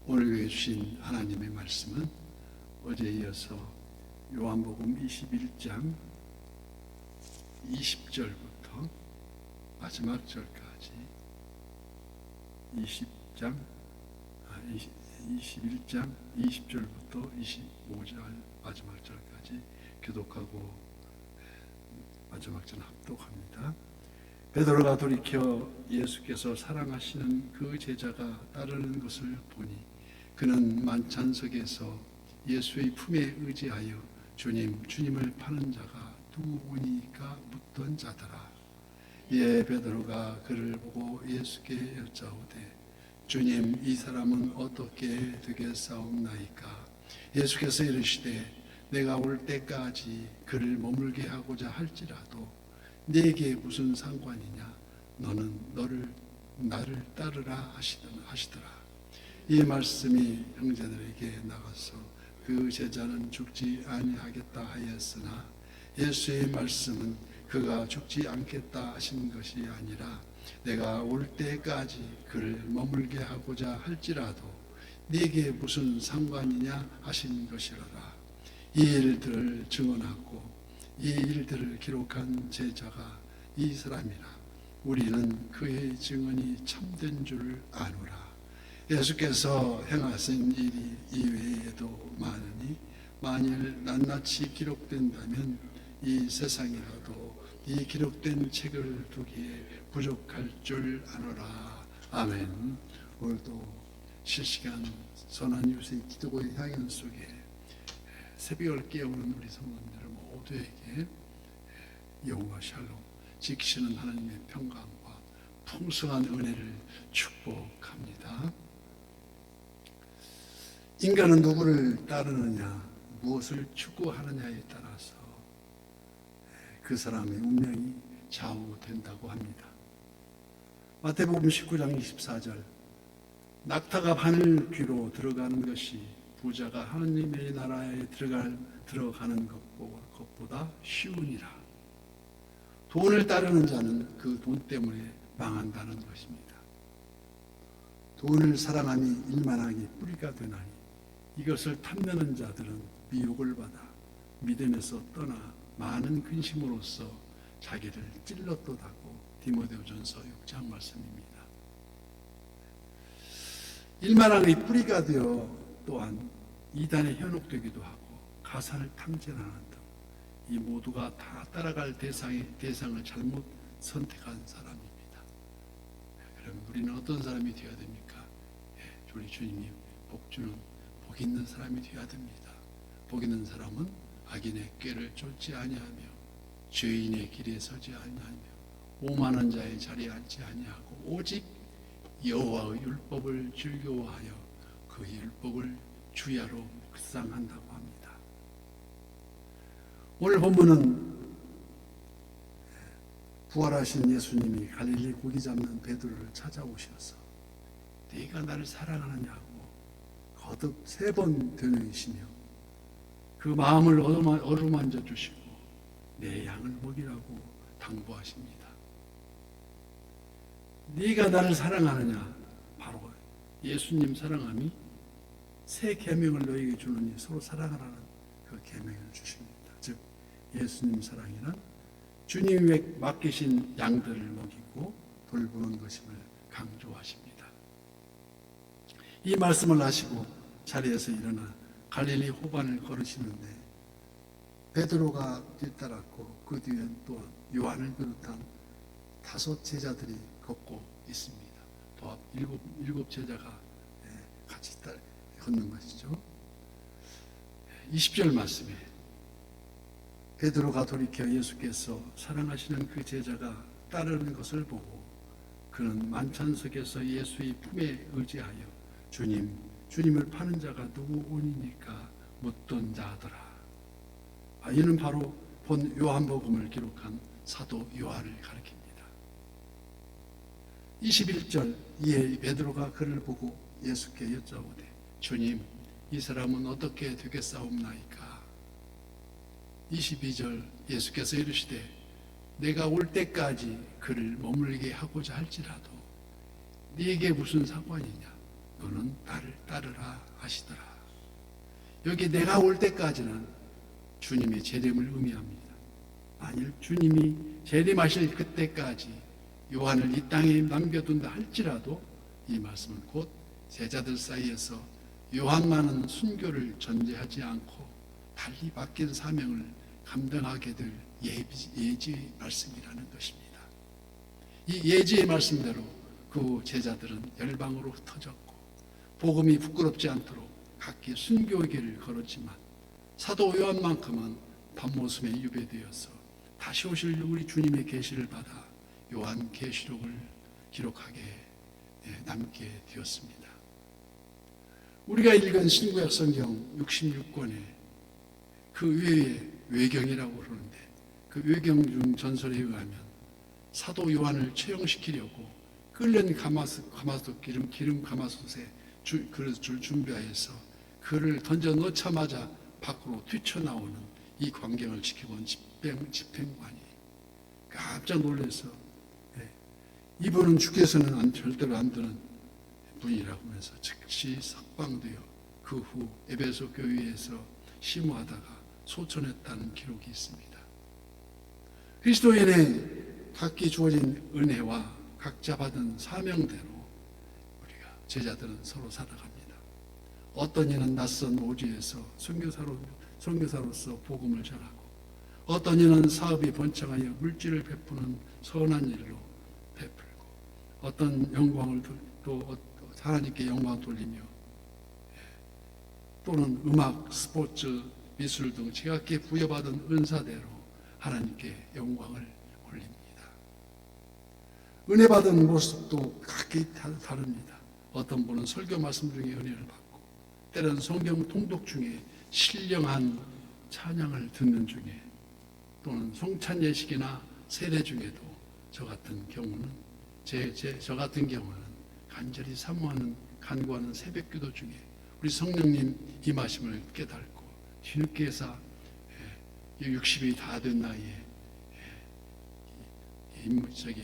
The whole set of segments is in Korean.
오늘 주신 하나님의 말씀은 어제에 이어서 요한복음 21장 20절부터 마지막 절까지 21장 20절부터 25절 마지막 절까지 교독하고 마지막 절 합독합니다. 베드로가 돌이켜 예수께서 사랑하시는 그 제자가 따르는 것을 보니 그는 만찬석에서 예수의 품에 의지하여 주님을 파는 자가 누구니까 묻던 자더라. 이에 베드로가 그를 보고 예수께 여짜오되 주님, 이 사람은 어떻게 되겠사옵나이까? 예수께서 이르시되 내가 올 때까지 그를 머물게 하고자 할지라도 네게 무슨 상관이냐? 너는 나를 따르라 하시더라. 이 말씀이 형제들에게 나가서 그 제자는 죽지 아니하겠다 하였으나 예수의 말씀은 그가 죽지 않겠다 하신 것이 아니라 내가 올 때까지 그를 머물게 하고자 할지라도 네게 무슨 상관이냐 하신 것이로라. 이 일들을 증언하고 이 일들을 기록한 제자가 이 사람이라. 우리는 그의 증언이 참된 줄 아노라. 예수께서 행하신 일이 이외에도 많으니 만일 낱낱이 기록된다면 이 세상이라도 이 기록된 책을 두기에 부족할 줄 아노라. 아멘. 오늘도 실시간 선한 이웃의 기도의 향연 속에 새벽을 깨우는 우리 성도님들 모두에게 영과 샬롬 지키시는 하나님의 평강과 풍성한 은혜를 축복합니다. 인간은 누구를 따르느냐, 무엇을 추구하느냐에 따라서 그 사람의 운명이 좌우된다고 합니다. 마태복음 19장 24절 낙타가 바늘 귀로 들어가는 것이 부자가 하느님의 나라에 들어가는 것보다 쉬우니라. 돈을 따르는 자는 그 돈 때문에 망한다는 것입니다. 돈을 사랑함이 일만하게 뿌리가 되나니 이것을 탐내는 자들은 미혹을 받아 믿음에서 떠나 많은 근심으로써 자기를 찔렀도다고 디모데후전서 6장 말씀입니다. 일만하게 뿌리가 되어 또한 이단에 현혹되기도 하고 가산을 탐진하는 등 이 모두가 다 따라갈 대상을 잘못 선택한 사람입니다. 그럼 우리는 어떤 사람이 되어야 됩니까? 우리 주님이 복주는 복 있는 사람이 되어야 됩니다. 복 있는 사람은 악인의 꾀를 쫓지 아니하며 죄인의 길에 서지 아니하며 오만한 자의 자리에 앉지 아니하고 오직 여호와의 율법을 즐거워하여 그 율법을 주야로 묵상한다고 합니다. 오늘 본문은 부활하신 예수님이 갈릴리 고기 잡는 베드로를 찾아오셔서 네가 나를 사랑하느냐고 거듭 3번 되뇌이시며 그 마음을 어루만져 주시고 내 양을 먹이라고 당부하십니다. 네가 나를 사랑하느냐? 바로 예수님 사랑함이 새 계명을 너에게 주느니 서로 사랑하라는 그 계명을 주십니다. 즉 예수님 사랑이란 주님에 맡기신 양들을 먹이고 돌보는 것임을 강조하십니다. 이 말씀을 하시고 자리에서 일어나 갈릴리 호반을 걸으시는데 베드로가 뒤따랐고 그 뒤엔 또 요한을 비롯한 5 제자들이 걷고 있습니다. 또 일곱 제자가 같이 걷는 것이죠. 20절 말씀에 베드로가 돌이켜 예수께서 사랑하시는 그 제자가 따르는 것을 보고 그는 만찬석에서 예수의 품에 의지하여 주님을 파는 자가 누구오니까 묻던 자더라. 이는 바로 본 요한복음을 기록한 사도 요한을 가리킵니다. 21절 이에 베드로가 그를 보고 예수께 여짜오되 주님, 이 사람은 어떻게 되겠사옵나이까? 22절 예수께서 이르시되 내가 올 때까지 그를 머물게 하고자 할지라도 네게 무슨 상관이냐? 너는 나를 따르라 하시더라. 여기 내가 올 때까지는 주님의 재림을 의미합니다. 만일 주님이 재림하실 그때까지 요한을 이 땅에 남겨둔다 할지라도 이 말씀은 곧 제자들 사이에서 요한만은 순교를 전제하지 않고 달리 바뀐 사명을 감당하게 될 예지의 말씀이라는 것입니다. 이 예지의 말씀대로 그 제자들은 열방으로 흩어졌고 복음이 부끄럽지 않도록 각기 순교의 길을 걸었지만 사도 요한만큼은 밤모습에 유배되어서 다시 오실 우리 주님의 계시를 받아 요한 계시록을 기록하게 남게 되었습니다. 우리가 읽은 신구약 성경 66권에 그 외에 외경이라고 그러는데 그 외경 중 전설에 의하면 사도 요한을 처형시키려고 끓는 가마솥 기름 가마솥에 그릇을 준비하여서 그를 던져 넣자마자 밖으로 뛰쳐나오는 이 광경을 지켜본 집행관이 깜짝 놀라서 이분은 주께서는 절대로 안 되는 분이라고 하면서 즉시 석방되어 그 후 에베소 교회에서 심호하다가 소천했다는 기록이 있습니다. 그리스도인의 각기 주어진 은혜와 각자 받은 사명대로 우리가 제자들은 서로 살아갑니다. 어떤 이는 낯선 오지에서 선교사로서 복음을 전하고 어떤 이는 사업이 번창하여 물질을 베푸는 선한 일로 베풀고 어떤 영광을 또 하나님께 영광 돌리며 또는 음악, 스포츠, 미술 등 지각게 부여받은 은사대로 하나님께 영광을 올립니다. 은혜 받은 모습도 각기 다릅니다. 어떤 분은 설교 말씀 중에 은혜를 받고 때로는 성경 통독 중에 신령한 찬양을 듣는 중에 또는 성찬 예식이나 세례 중에도 저 같은 경우는 간절히 사모하는 간구하는 새벽기도 중에 우리 성령님 임하심을 깨닫고 뒤늦게 해서 60이 다 된 나이에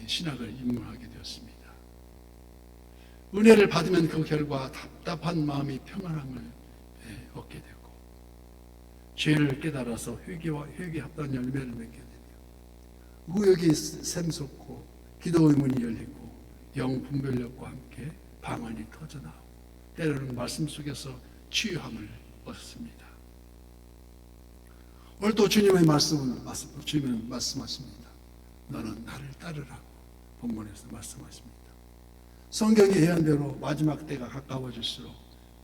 신학을 입문하게 되었습니다. 은혜를 받으면 그 결과 답답한 마음이 평안함을 얻게 되고 죄를 깨달아서 회개 합당 열매를 맺게 되며 의욕이 샘솟고 기도의 문이 열리고 영 분별력과 함께 방언이 터져나오고 때로는 말씀 속에서 치유함을 얻습니다. 오늘도 주님은 말씀하십니다. 너는 나를 따르라고 본문에서 말씀하십니다. 성경의 예언대로 마지막 때가 가까워질수록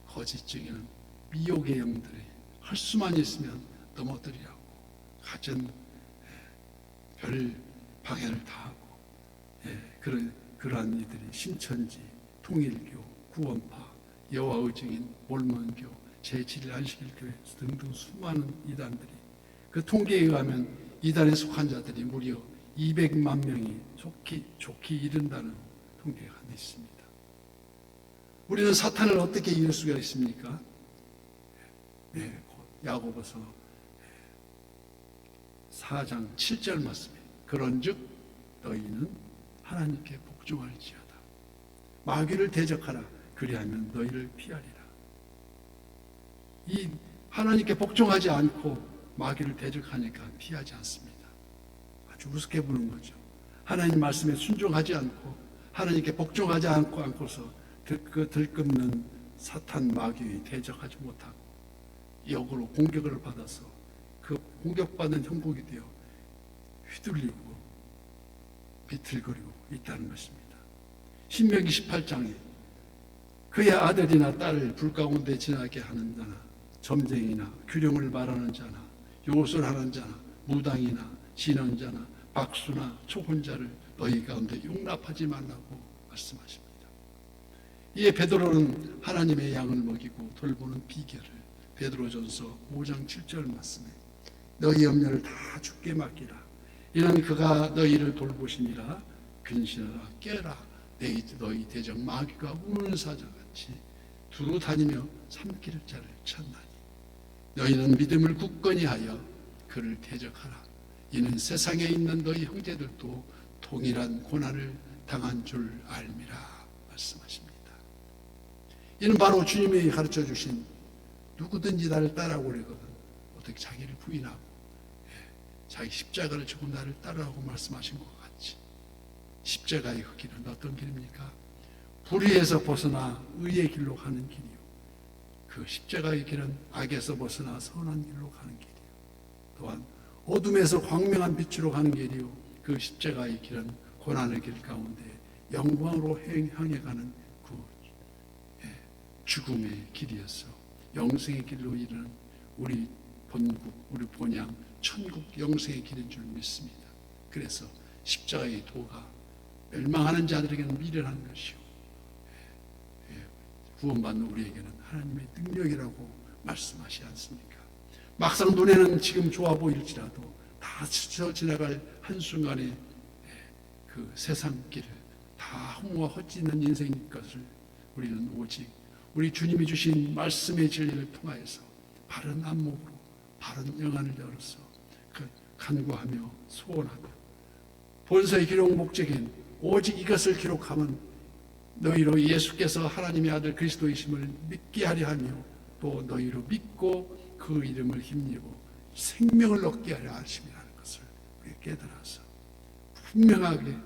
거짓 증인은 미혹의 영들이 할 수만 있으면 넘어뜨리라고 갖은 별 방해를 다하고 그러한 이들이 신천지, 통일교, 구원파, 여호와의 증인, 몰몬교, 제7일 안식일교회 등등 수많은 이단들이 그 통계에 의하면 이단에 속한 자들이 무려 200만 명이 좋게 이른다는 통계가 있습니다. 우리는 사탄을 어떻게 이길 수가 있습니까? 야고보서 4장 7절 말씀에 그런즉 너희는 하나님께 복종할지어다. 마귀를 대적하라. 그리하면 너희를 피하리라. 이 하나님께 복종하지 않고 마귀를 대적하니까 피하지 않습니다. 아주 우습게 보는 거죠. 하나님 말씀에 순종하지 않고 하나님께 복종하지 않고서 들끓는 사탄 마귀에 대적하지 못하고 역으로 공격을 받아서 그 공격받는 형국이 되어 휘둘리고 비틀거리고 있다는 것입니다. 신명기 18장에 그의 아들이나 딸을 불 가운데 지나게 하는 자나 점쟁이나 규령을 말하는 자나 요술하는 자나 무당이나 신언자나 박수나 초혼자를 너희 가운데 용납하지 말라고 말씀하십니다. 이에 베드로는 하나님의 양을 먹이고 돌보는 비결을 베드로전서 5장 7절 말씀에 너희 염려를 다 주께 맡기라. 이는 그가 너희를 돌보시니라. 근신하라 깨라. 너희 대적 마귀가 우는 사자같이 두루 다니며 삼킬 자를 찾나니 너희는 믿음을 굳건히 하여 그를 대적하라. 이는 세상에 있는 너희 형제들도 동일한 고난을 당한 줄 알미라 말씀하십니다. 이는 바로 주님이 가르쳐 주신 누구든지 나를 따라오고 그러거든 어떻게 자기를 부인하고 자기 십자가를 지고 나를 따라오고 말씀하신 것 같이 십자가의 그 길은 어떤 길입니까? 불의에서 벗어나 의의 길로 가는 길이요. 그 십자가의 길은 악에서 벗어나 선한 길로 가는 길이요. 또한 어둠에서 광명한 빛으로 가는 길이요. 그 십자가의 길은 고난의 길 가운데 영광으로 향해 가는 그 죽음의 길이었어. 영생의 길로 이르는 우리 본국, 우리 본향, 천국 영생의 길인 줄 믿습니다. 그래서 십자가의 도가 멸망하는 자들에게는 미련한 것이요. 구원받는 우리에게는 하나님의 능력이라고 말씀하시지 않습니까? 막상 눈에는 지금 좋아 보일지라도 다 스쳐 지나갈 한순간에 그 세상 길을 다 허무와 헛짓 있는 인생인 것을 우리는 오직 우리 주님이 주신 말씀의 진리를 통하여서 바른 안목으로 바른 영안을 열어서 그 간구하며 소원하며 본서의 기록 목적인 오직 이것을 기록하면 너희로 예수께서 하나님의 아들 그리스도이심을 믿게 하려 하며 또 너희로 믿고 그 이름을 힘입고 생명을 얻게 하려 하심이라는 것을 우리 깨달아서 분명하게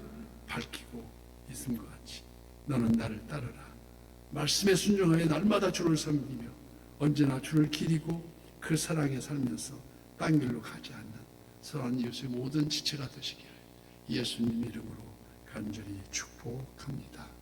밝히고 있는 것 같이 너는 나를 따르라. 말씀에 순종하여 날마다 주를 섬기며 언제나 주를 기리고 그 사랑에 살면서 딴 길로 가지 않는 선한 이웃의 모든 지체가 되시기를 예수님 이름으로 간절히 축복합니다.